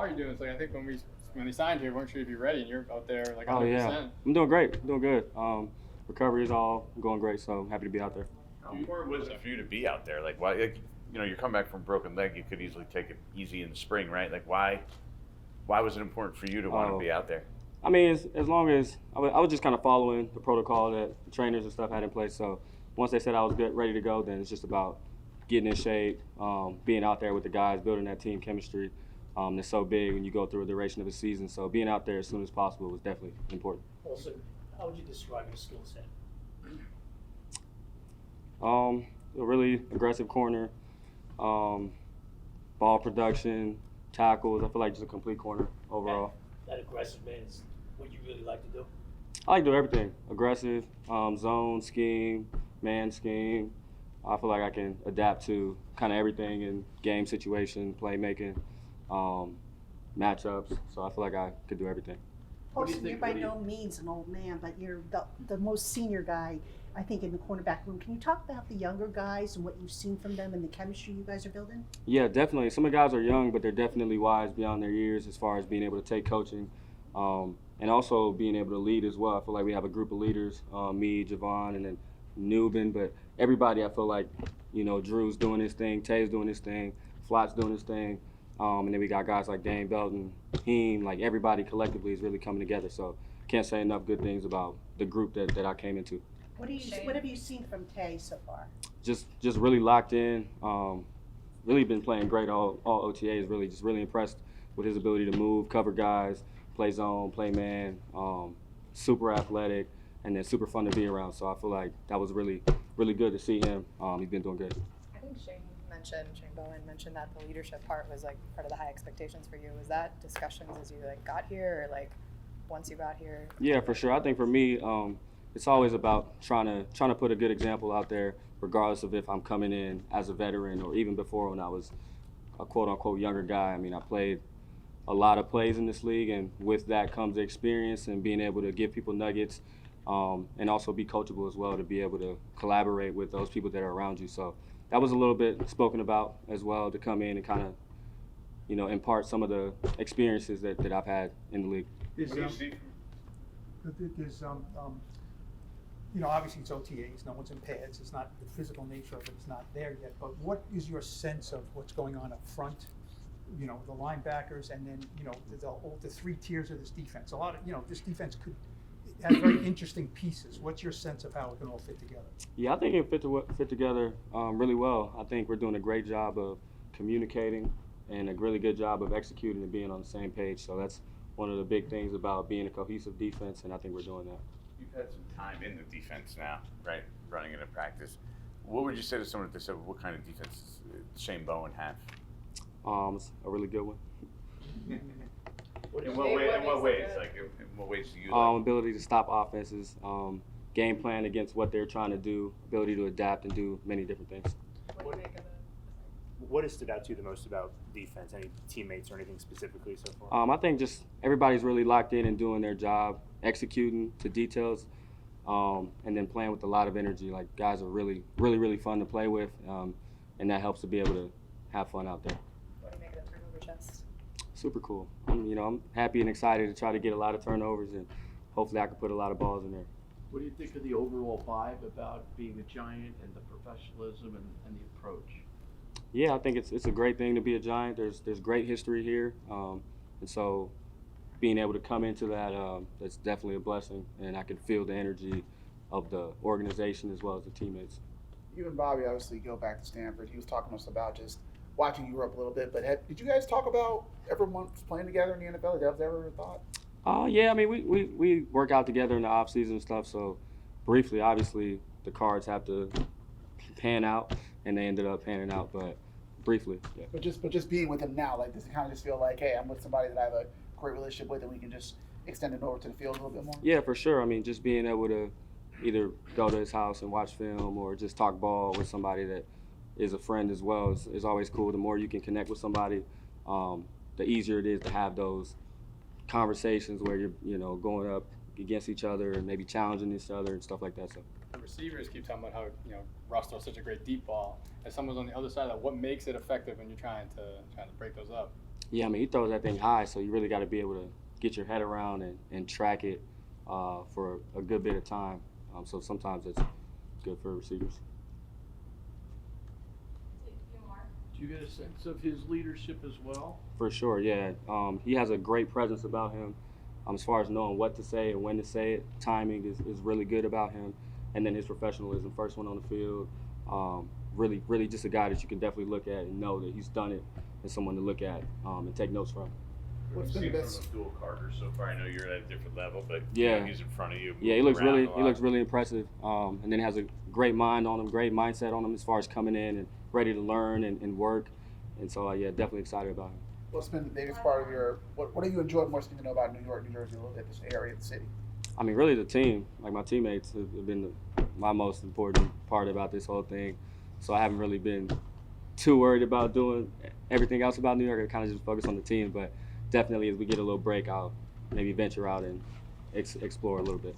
are you doing? It's like, I think when they signed here, we weren't sure if you're ready, and you're out there like 100%. Oh yeah, I'm doing great. I'm doing good. Recovery is all going great, so I'm happy to be out there. How important was it for you to be out there? Like, why? Like, you're coming back from a broken leg. You could easily take it easy in the spring, right? Like, why was it important for you to want to be out there? I mean, as long as I was just kind of following the protocol that the trainers and stuff had in place. So once they said I was good, ready to go, then it's just about getting in shape, being out there with the guys, building that team chemistry. That's so big when you go through a duration of a season. So being out there as soon as possible was definitely important. Also, how would you describe your skill set? A really aggressive corner, ball production, tackles. I feel like just a complete corner overall. That aggressive man is what you really like to do? I like to do everything. Aggressive, zone, scheme, man scheme. I feel like I can adapt to kind of everything in game situation, playmaking, matchups. So I feel like I could do everything. Paulson, you're by no means an old man, but you're the most senior guy, I think, in the cornerback room. Can you talk about the younger guys and what you've seen from them and the chemistry you guys are building? Yeah, definitely. Some of the guys are young, but they're definitely wise beyond their years as far as being able to take coaching and also being able to lead as well. I feel like we have a group of leaders, me, Javon, and then Newbin, but everybody, I feel like, Drew's doing his thing, Tay's doing his thing, Flott's doing his thing, and then we got guys like Dane Belton, Heem, like everybody collectively is really coming together. So can't say enough good things about the group that I came into. What have you seen from Tay so far? Just really locked in. Really been playing great all OTAs. Really impressed with his ability to move, cover guys, play zone, play man. Super athletic, and then super fun to be around. So I feel like that was really good to see him. He's been doing good. I think Shane Bowen mentioned that the leadership part was like part of the high expectations for you. Was that discussions as you got here, or once you got here? Yeah, for sure. I think for me, it's always about trying to put a good example out there, regardless of if I'm coming in as a veteran or even before when I was a quote-unquote younger guy. I mean, I played a lot of plays in this league, and with that comes the experience and being able to give people nuggets and also be coachable as well, to be able to collaborate with those people that are around you. So that was a little bit spoken about as well, to come in and kind of, impart some of the experiences that I've had in the league. Obviously it's OTAs, no one's in pads, it's not, the physical nature of it is not there yet, but what is your sense of what's going on up front? The linebackers, and then, the three tiers of this defense. A lot of, this defense has very interesting pieces. What's your sense of how it can all fit together? Yeah, I think it fit together really well. I think we're doing a great job of communicating and a really good job of executing and being on the same page. So that's one of the big things about being a cohesive defense, and I think we're doing that. You've had some time in the defense now, right? Running into practice. What would you say to someone that said, what kind of defense does Shane Bowen have? It's a really good one. In what ways? In what ways do you like? Ability to stop offenses, game plan against what they're trying to do, ability to adapt and do many different things. What do you make of it? What has stood out to you the most about defense? Any teammates or anything specifically so far? I think just everybody's really locked in and doing their job, executing to details, and then playing with a lot of energy. Like, guys are really fun to play with, and that helps to be able to have fun out there. What do you make of the turnover chest? Super cool. I'm happy and excited to try to get a lot of turnovers, and hopefully I can put a lot of balls in there. What do you think of the overall vibe about being a Giant and the professionalism and the approach? Yeah, I think it's a great thing to be a Giant. There's great history here, and so being able to come into that, that's definitely a blessing, and I can feel the energy of the organization as well as the teammates. You and Bobby obviously go back to Stanford. He was talking to us about just watching you grow up a little bit, but did you guys talk about everyone playing together in the NFL? Did that was ever a thought? Yeah, I mean, we work out together in the off season and stuff. So briefly, obviously, the cards have to pan out, and they ended up panning out. But briefly, yeah. But just being with him now, like, does it kind of just feel like, hey, I'm with somebody that I have a great relationship with, and we can just extend it over to the field a little bit more? Yeah, for sure. I mean, just being able to either go to his house and watch film or just talk ball with somebody that is a friend as well is always cool. The more you can connect with somebody, the easier it is to have those conversations where you're going up against each other and maybe challenging each other and stuff like that. So The receivers keep talking about how Russ throws such a great deep ball. As someone's on the other side of that, what makes it effective when you're trying to break those up? Yeah, I mean, he throws that thing high, so you really got to be able to get your head around and track it for a good bit of time. So sometimes it's good for receivers. Do you get a sense of his leadership as well? For sure, yeah. He has a great presence about him as far as knowing what to say and when to say it. Timing is really good about him. And then his professionalism, first one on the field. Really just a guy that you can definitely look at and know that he's done it and someone to look at and take notes from. What's We've been the seen best? from Abdul Carter so far. I know you're at a different level, but Yeah. he's in front of you. Yeah, he moving looks around really a lot. impressive. And then has a great mind on him, great mindset on him as far as coming in and ready to learn and work. And so yeah, definitely excited about him. What's been the biggest part of your? What do you enjoy most to know about New York, New Jersey, a little bit, this area, the city? I mean, really the team, like my teammates have been my most important part about this whole thing. So I haven't really been too worried about doing everything else about New York. I kind of just focus on the team. But definitely as we get a little break, I'll maybe venture out and explore a little bit.